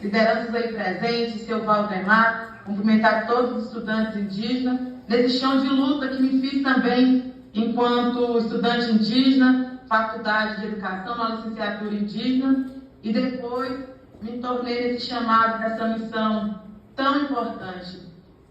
lideranças aí presentes, seu Valdemar, cumprimentar todos os estudantes indígenas, nesse chão de luta que me fiz também enquanto estudante indígena, faculdade de educação, na licenciatura indígena, e depois me tornei nesse chamado, nessa missão tão importante.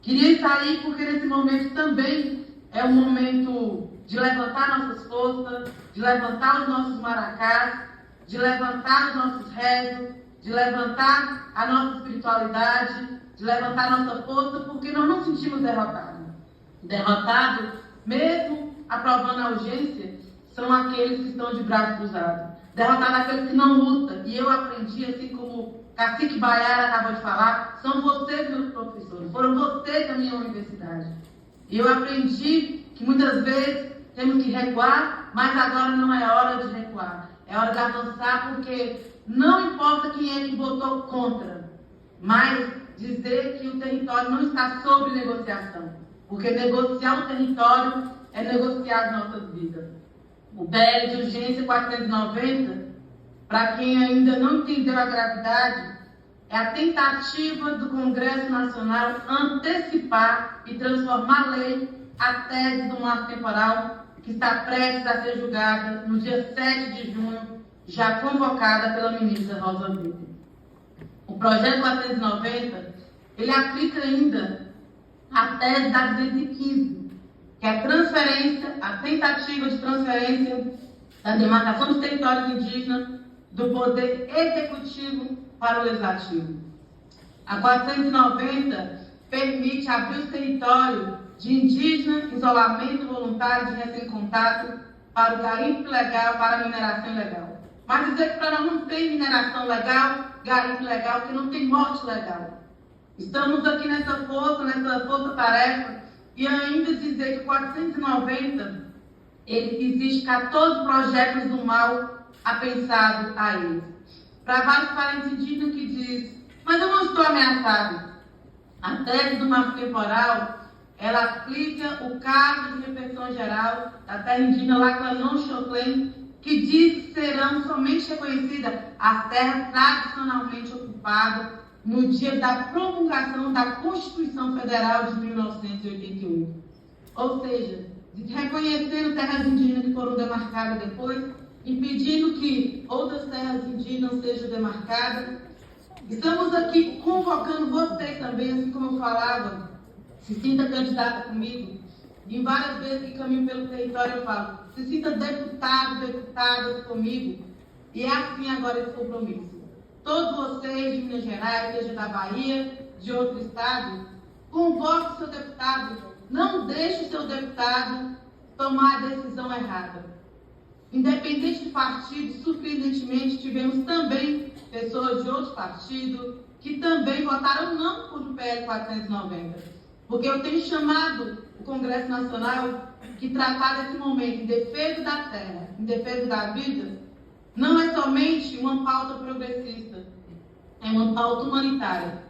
Queria estar aí porque nesse momento também é um momento de levantar nossas forças, de levantar os nossos maracás, de levantar os nossos rezos, de levantar a nossa espiritualidade, de levantar a nossa força, porque nós não sentimos derrotados. Derrotados, mesmo aprovando a urgência, são aqueles que estão de braços cruzados. Derrotados aqueles que não lutam. E eu aprendi, assim como Cacique Baiara acabou de falar, são vocês, meus professores, foram vocês da minha universidade. E eu aprendi que muitas vezes temos que recuar, mas agora não é hora de recuar. É hora de avançar, porque não importa quem é que votou contra, mas dizer que o território não está sob negociação. Porque negociar o território é negociar as nossas vidas. O PL de urgência 490, para quem ainda não entendeu a gravidade, é a tentativa do Congresso Nacional antecipar e transformar lei a tese do marco temporal que está prestes a ser julgada no dia 7 de junho, já convocada pela ministra Rosa Weber. O projeto 490, ele aplica ainda a tese da 215, que é a transferência, a tentativa de transferência da demarcação dos territórios indígenas do poder executivo para o legislativo. A 490 permite abrir os territórios de indígena, isolamento voluntário de recém-contato para o garimpo ilegal, para a mineração ilegal. Mas dizer que para nós não tem mineração legal, garimpo ilegal, porque não tem morte legal. Estamos aqui nessa força-tarefa, e ainda dizer que o 490, ele existe 14 projetos do mal apensado a eles. Para vários parentes indígenas que diz, mas eu não estou ameaçado. A tese do marco temporal, ela aplica o caso de repressão geral da terra indígena Laclanon-Choclen, que diz que serão somente reconhecidas as terras tradicionalmente ocupadas no dia da promulgação da Constituição Federal de 1988. Ou seja, reconhecendo terras indígenas que foram demarcadas depois, impedindo que outras terras indígenas sejam demarcadas. Estamos aqui convocando vocês também, assim como eu falava, se sinta candidata comigo. E várias vezes que caminho pelo território eu falo, se sinta deputado, deputadas comigo. E é assim agora esse compromisso. Todos vocês de Minas Gerais, seja da Bahia, de outro estado, convoque o seu deputado. Não deixe o seu deputado tomar a decisão errada. Independente de partido, surpreendentemente, tivemos também pessoas de outros partidos que também votaram não por o PL 490. Porque eu tenho chamado o Congresso Nacional que tratar desse momento em defesa da terra, em defesa da vida, não é somente uma pauta progressista, é uma pauta humanitária.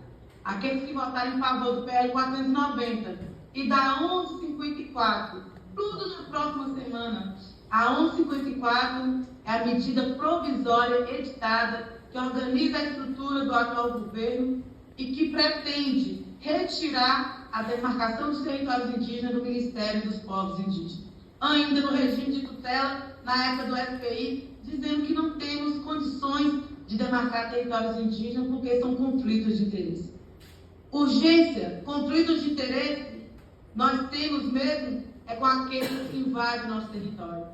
Aqueles que votarem em favor do PL 490 e da 1154, tudo na próxima semana. A 1154 é a medida provisória editada que organiza a estrutura do atual governo e que pretende retirar a demarcação dos territórios indígenas do Ministério dos Povos Indígenas. Ainda no regime de tutela, na época do FPI, dizendo que não temos condições de demarcar territórios indígenas porque são conflitos de interesse. Urgência, conflitos de interesse, nós temos mesmo com aqueles que invadem nosso território.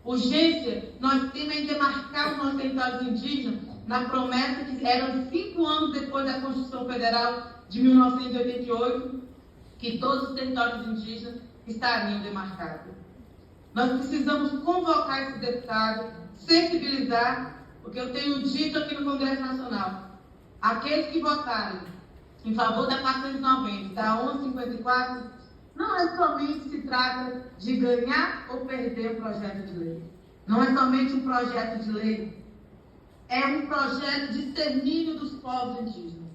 Urgência, nós temos em demarcar os nossos territórios indígenas na promessa que eram 5 anos depois da Constituição Federal de 1988, que todos os territórios indígenas estariam demarcados. Nós precisamos convocar esses deputados, sensibilizar, porque eu tenho dito aqui no Congresso Nacional, aqueles que votarem em favor da 490, da 1154, não é somente se trata de ganhar ou perder o projeto de lei. Não é somente um projeto de lei, é um projeto de extermínio dos povos indígenas.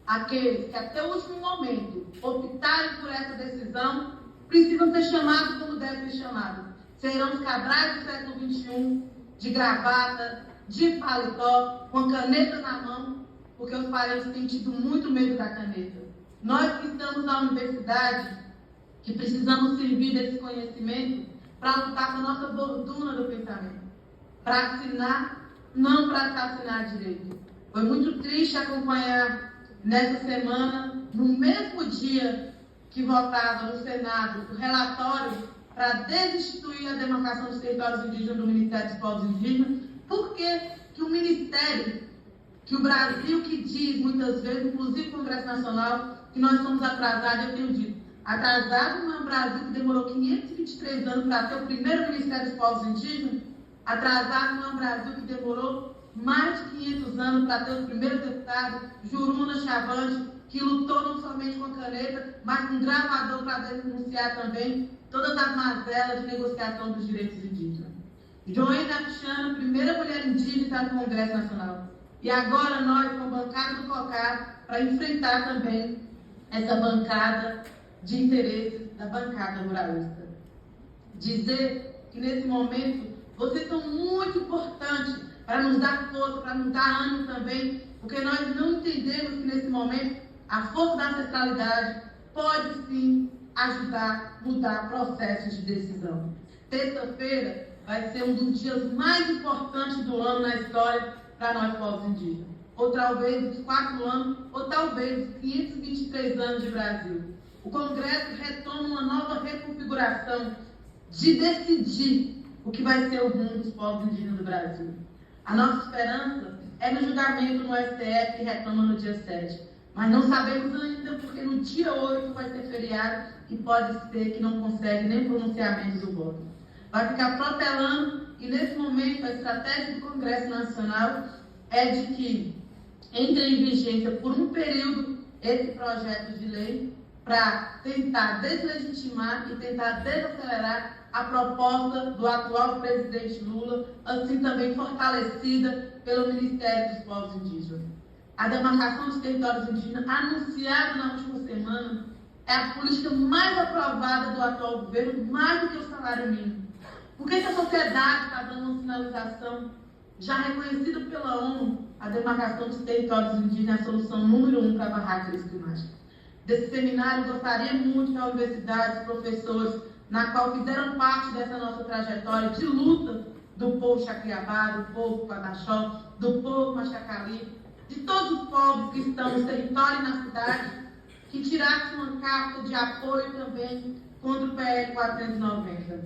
Aqueles que até o último momento optarem por essa decisão precisam ser chamados como devem ser chamados. Serão os Cabrais do século XXI, de gravata, de paletó, com a caneta na mão, porque os parentes têm tido muito medo da caneta. Nós que estamos na universidade, que precisamos servir desse conhecimento para lutar com a nossa borduna do pensamento, para assinar, não para assassinar direito. Foi muito triste acompanhar nessa semana, no mesmo dia que votava no Senado o relatório para desinstituir a demarcação dos territórios indígenas do Ministério dos Povos Indígenas, porque que o Ministério, que o Brasil que diz muitas vezes, inclusive o Congresso Nacional, que nós somos atrasados, eu tenho dito, atrasado não é o Brasil que demorou 523 anos para ter o primeiro Ministério dos Povos Indígenas, atrasado não é o Brasil que demorou mais de 500 anos para ter o primeiro deputado, Juruna Chavante, que lutou não somente com a caneta, mas com gravador para denunciar também todas as mazelas de negociação dos direitos indígenas. Joênia Pichana, primeira mulher indígena, está no Congresso Nacional. E agora nós, com a bancada do COCAR, para enfrentar também essa bancada de interesses da bancada ruralista. Dizer que nesse momento vocês são muito importantes para nos dar força, para nos dar ânimo também, porque nós não entendemos que nesse momento a força da ancestralidade pode sim ajudar a mudar processos de decisão. Terça-feira vai ser um dos dias mais importantes do ano na história para nós povos indígenas. Ou talvez os 4 anos, ou talvez os 523 anos de Brasil. O Congresso retoma uma nova reconfiguração de decidir o que vai ser o rumo dos povos indígenas do Brasil. A nossa esperança é no julgamento no STF que retoma no dia 7. Mas não sabemos ainda porque no dia 8 vai ser feriado e pode ser que não consegue nem pronunciamento do voto. Vai ficar protelando e nesse momento a estratégia do Congresso Nacional é de que entre em vigência por um período esse projeto de lei para tentar deslegitimar e tentar desacelerar a proposta do atual presidente Lula, assim também fortalecida pelo Ministério dos Povos Indígenas. A demarcação dos territórios indígenas, anunciada na última semana, é a política mais aprovada do atual governo, mais do que o salário mínimo. Por que a sociedade está dando uma sinalização já reconhecida pela ONU, a demarcação dos territórios indígenas é a solução número 1 para barrar a crise climática? Desse seminário, gostaria muito que a universidade, os professores, na qual fizeram parte dessa nossa trajetória de luta do povo Xacriabá, do povo Pataxó, do povo Machacali, de todos os povos que estão no território e na cidade, que tirasse uma carta de apoio também contra o PL 490.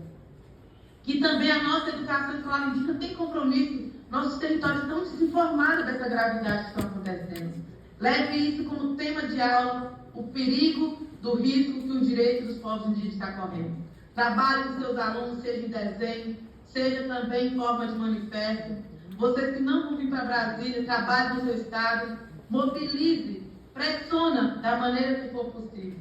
Que também a nossa educação escolar indígena tem compromisso. Nossos territórios estão desinformados dessa gravidade que está acontecendo. Leve isso como tema de aula, o perigo do risco que o direito dos povos indígenas está correndo. Trabalhe com seus alunos, seja em desenho, seja também em forma de manifesto. Vocês que não vão vir para Brasília, trabalhe no seu estado, mobilize, pressiona da maneira que for possível.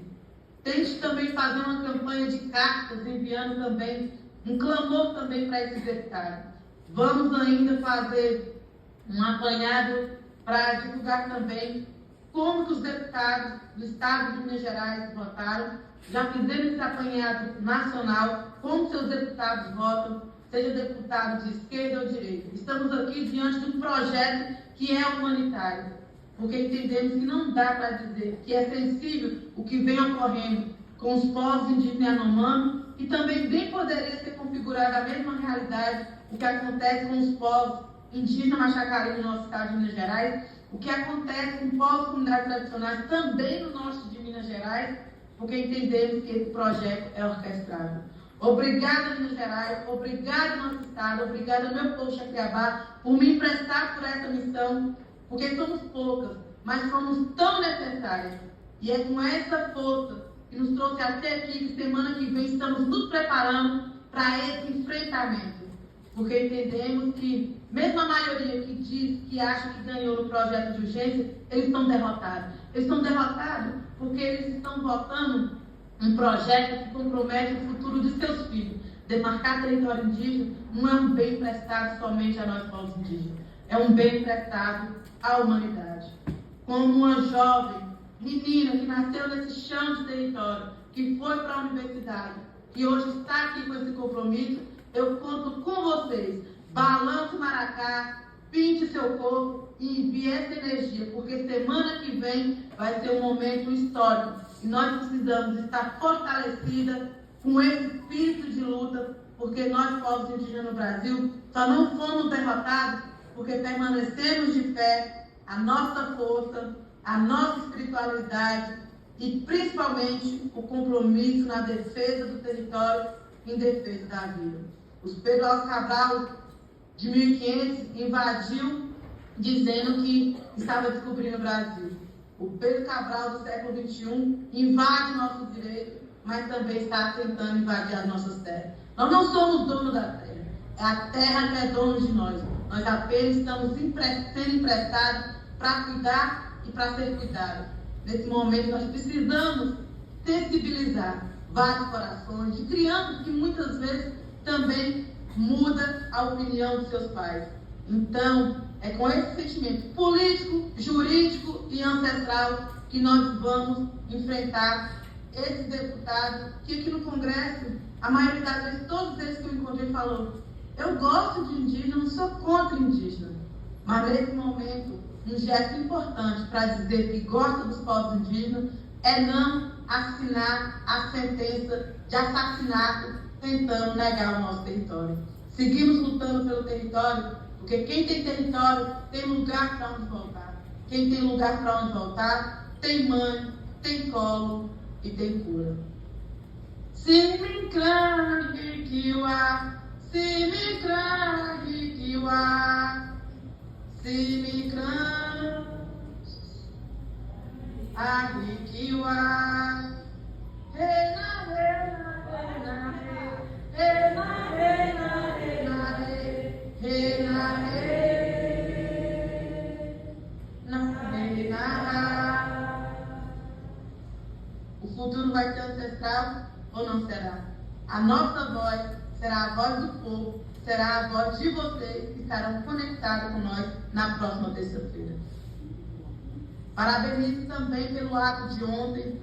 Tente também fazer uma campanha de cartas, enviando também um clamor também para esses deputados. Vamos ainda fazer um apanhado para divulgar também como que os deputados do estado de Minas Gerais votaram. Já fizemos esse apanhado nacional, como seus deputados votam, seja deputado de esquerda ou direita. Estamos aqui diante de um projeto que é humanitário, porque entendemos que não dá para dizer que é sensível o que vem ocorrendo com os povos indígenas Yanomami, e também bem poderia ser configurada a mesma realidade, o que acontece com os povos indígenas Machacali no nosso estado de Minas Gerais, o que acontece com povos comunidades tradicionais também no norte de Minas Gerais, porque entendemos que esse projeto é orquestrado. Obrigada, Minas Gerais, obrigada, nosso estado, obrigada, meu povo Xacriabá, por me emprestar por essa missão, porque somos poucas, mas somos tão necessárias. E é com essa força que nos trouxe até aqui, que semana que vem estamos nos preparando para esse enfrentamento. Porque entendemos que, mesmo a maioria que diz, que acha que ganhou no projeto de urgência, eles estão derrotados. Eles estão derrotados porque eles estão votando um projeto que compromete o futuro de seus filhos. Demarcar território indígena não é um bem prestado somente a nós povos indígenas. É um bem prestado à humanidade. Como uma jovem menina que nasceu nesse chão de território, que foi para a universidade, que hoje está aqui com esse compromisso, eu conto com vocês. Balanço Maracá, pinte seu corpo e envie essa energia, porque semana que vem vai ser um momento histórico e nós precisamos estar fortalecidas com esse espírito de luta, porque nós, povos indígenas no Brasil, só não fomos derrotados porque permanecemos de fé, a nossa força, a nossa espiritualidade e principalmente o compromisso na defesa do território, em defesa da vida. Os Pedro Álvares Cabral de 1500 invadiu dizendo que estava descobrindo o Brasil. O Pedro Cabral do século XXI invade nossos direitos, mas também está tentando invadir as nossas terras. Nós não somos donos da terra, é a terra que é dono de nós. Nós apenas estamos sendo emprestados para cuidar e para ser cuidados. Nesse momento nós precisamos sensibilizar vários corações de crianças que muitas vezes também muda a opinião dos seus pais. Então, é com esse sentimento político, jurídico e ancestral que nós vamos enfrentar esses deputados que aqui no Congresso, a maioria das vezes, todos eles que eu encontrei falou: eu gosto de indígena, não sou contra indígena. Mas nesse momento, um gesto importante para dizer que gosta dos povos indígenas é não assinar a sentença de assassinato tentando negar o nosso território. Seguimos lutando pelo território, porque quem tem território tem lugar para onde voltar. Quem tem lugar para onde voltar tem mãe, tem colo e tem cura. Simiclã Rikiwa, Simiclã Rikiwa, Simiclã Rikiwa, Reina, reina, reina, reina, reina, reina, reina, reina. O futuro vai ser ancestral ou não será? A nossa voz será a voz do povo, será a voz de vocês que estarão conectados com nós na próxima terça-feira. Parabenizo também pelo ato de ontem.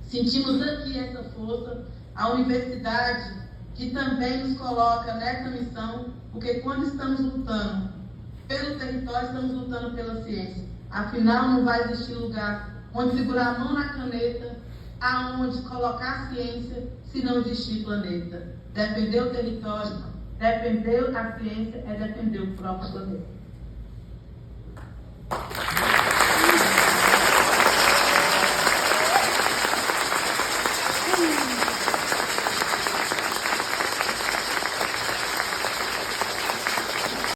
Sentimos aqui essa força, a universidade que também nos coloca nessa missão, porque quando estamos lutando pelo território, estamos lutando pela ciência. Afinal, não vai existir lugar onde segurar a mão na caneta, aonde colocar a ciência, se não existir planeta. Defender o território, defender a ciência é defender o próprio planeta.